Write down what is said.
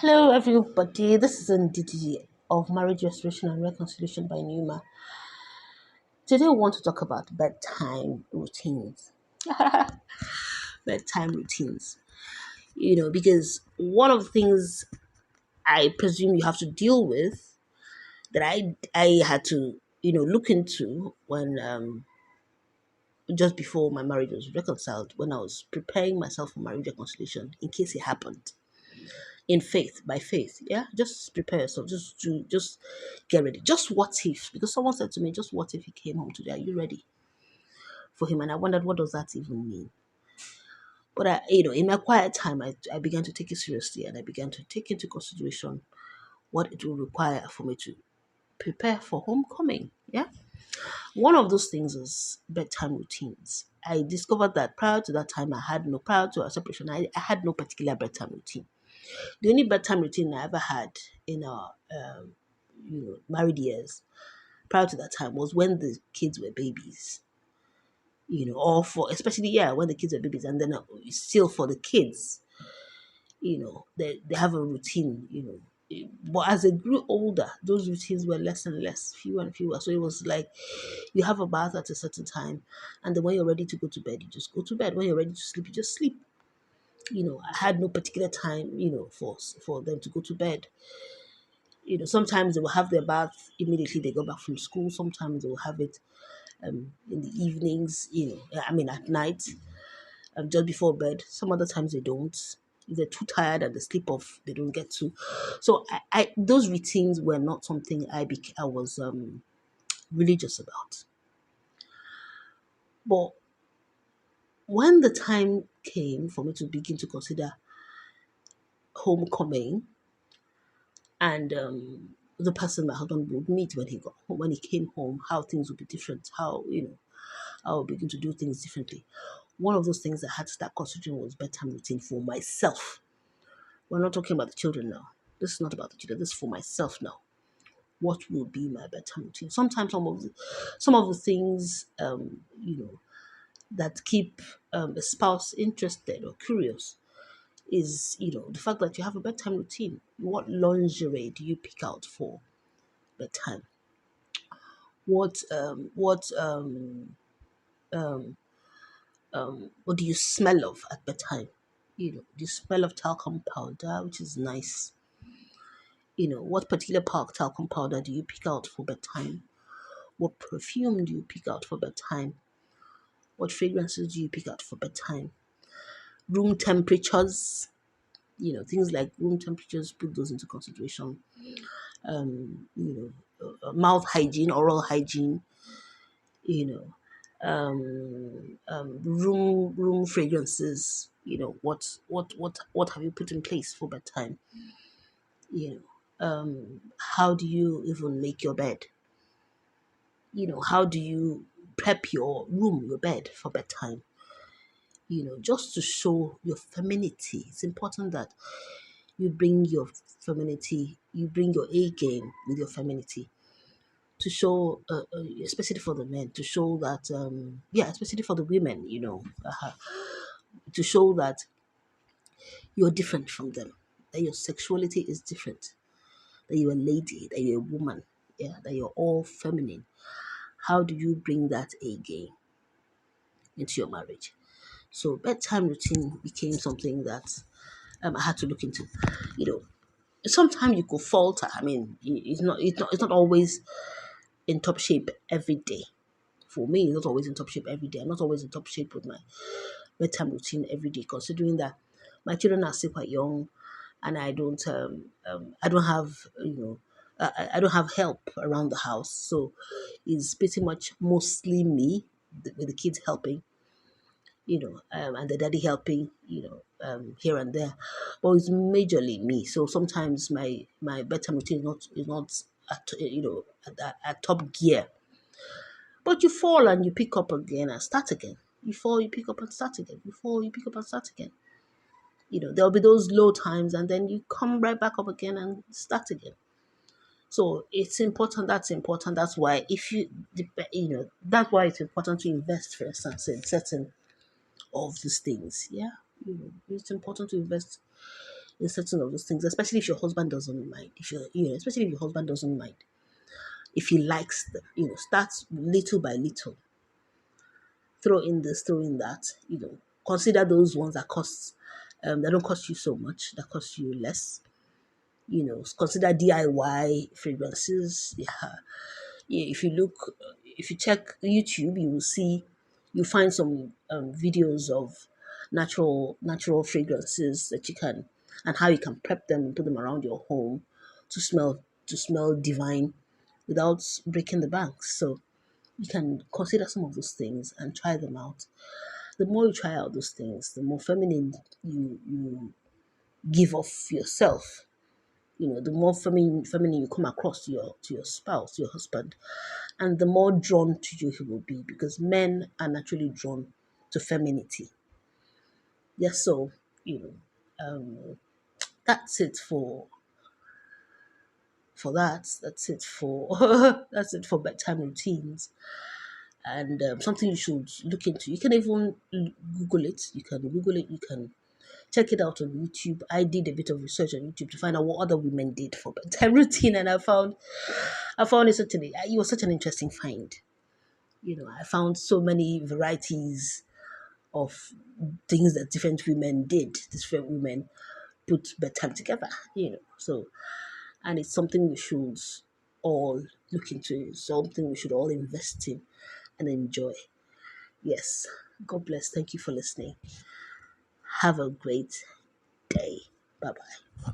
Hello, everybody. This is NDT of Marriage Restoration and Reconciliation by Numa. Today, we want to talk about bedtime routines. Bedtime routines. Because one of the things I presume you have to deal with that I had to look into when just before my marriage was reconciled, when I was preparing myself for marriage reconciliation in case it happened in faith, by faith. Yeah, just prepare yourself, just get ready. Just what if, because someone said to me, just what if he came home today, are you ready for him? And I wondered, what does that even mean? But in my quiet time, I began to take it seriously, and I began to take into consideration what it will require for me to prepare for homecoming. Yeah, one of those things is bedtime routines. I discovered that prior to that time, prior to our separation, I had no particular bedtime routine. The only bedtime routine I ever had in our married years prior to that time was when the kids were babies. Or for especially when the kids were babies, and then still for the kids, they have a routine. But as they grew older, those routines were less and less, fewer and fewer. So it was like you have a bath at a certain time, and then when you're ready to go to bed, you just go to bed. When you're ready to sleep, you just sleep. I had no particular time, for them to go to bed. Sometimes they will have their bath immediately they go back from school. Sometimes they will have it in the evenings, at night, just before bed. Some other times they don't. If they're too tired and they sleep off, they don't get to. So those routines were not something I was religious about. But when the time came for me to begin to consider homecoming, and the person my husband would meet when he got home, when he came home, how things would be different, how I would begin to do things differently. One of those things I had to start considering was bedtime routine for myself. We're not talking about the children now. This is not about the children. This is for myself now. What will be my bedtime routine? Sometimes some of the things that keep a spouse interested or curious is the fact that you have a bedtime routine. What lingerie do you pick out for bedtime? What do you smell of at bedtime? The smell of talcum powder, which is nice. What particular talcum powder do you pick out for bedtime? What perfume do you pick out for bedtime? What fragrances do you pick out for bedtime? Room temperatures, things like room temperatures, put those into consideration. Mouth hygiene, oral hygiene, you know, room fragrances. What have you put in place for bedtime? How do you even make your bed? How do you prep your room, your bed for bedtime? Just to show your femininity. It's important that you bring your femininity, you bring your A game with your femininity to show, especially for the men, to show that, especially for the women, to show that you're different from them, that your sexuality is different, that you're a lady, that you're a woman, that you're all feminine. How do you bring that A game into your marriage? So bedtime routine became something that I had to look into. You know, Sometimes you could falter. I mean, it's not always in top shape every day. For me, it's not always in top shape every day. I'm not always in top shape with my bedtime routine every day, considering that my children are still quite young, and I don't have I don't have help around the house, so it's pretty much mostly me with the kids helping, and the daddy helping, here and there. But it's majorly me. So sometimes my bedtime routine is not at at top gear. But you fall and you pick up again and start again. You fall, you pick up and start again. You fall, you pick up and start again. There'll be those low times, and then you come right back up again and start again. So it's important. That's important. That's why that's why it's important to invest, for instance, in certain of these things. Yeah, it's important to invest in certain of those things, especially if your husband doesn't mind. If you're, especially if your husband doesn't mind, if he likes them, start little by little. Throw in this, throw in that. Consider those ones that don't cost you so much, that cost you less. Consider DIY fragrances. Yeah, yeah, if you check YouTube, you find some videos of natural fragrances that you can, and how you can prep them and put them around your home to smell divine without breaking the bank. So you can consider some of those things and try them out. The more you try out those things, the more feminine you give off yourself. The more feminine you come across to your spouse, your husband, and the more drawn to you he will be, because men are naturally drawn to femininity. Yes, so you know, that's it for that. That's it for that's it for bedtime routines, and something you should look into. You can even Google it. You can Google it. You can check it out on YouTube. I did a bit of research on YouTube to find out what other women did for bedtime routine, and I found it was such an interesting find. I found so many varieties of things that different women did. Different women put bedtime together. So, and it's something we should all look into. Something we should all invest in and enjoy. Yes. God bless. Thank you for listening. Have a great day. Bye bye.